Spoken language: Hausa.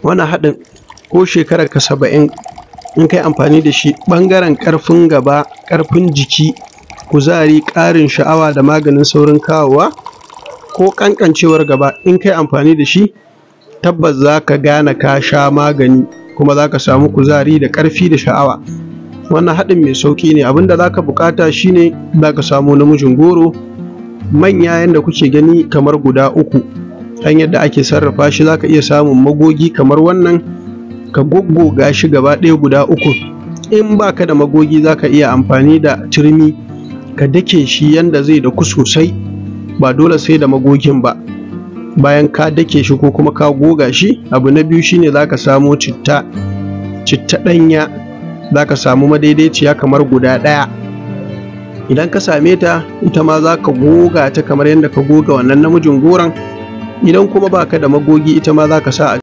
Wannan haɗin ko shekarar ka 70 in kai amfani da shi, ɓangaren ƙarfin gaba, ƙarfin jiki, kuzari, ƙarin sha'awa da maganin saurin kawowa ko ƙanƙancewar gaba, in kai amfani da shi tabbas za ka gane ka sha magani kuma za ka samu kuzari da ƙarfi da sha'awa. Wannan haɗin mai sauƙi ne. Abinda za ka buƙata shine za ka samu namijin goro manya yadda kuke gani kamar guda 3. Hanyar da ake sarrafa shi, za ka iya samun magogi kamar wannan ka goggoga shi gaba ɗaya guda 3. In ba ka da magogi za ka iya amfani da turmi ka dake shi yanda zai daku sosai, ba dole sai da magogin ba. Bayan ka dake shi ko kuma ka goga shi, abu na biyu shine za ka samo citta ɗanya, za ka samu madaidaiciya kamar guda 1. Idan ka same ta, ita ma za ka goga ta kamar yadda ka goga wannan namijin goron. Idan kuma ba ka da magogi, ita ma za ka sa a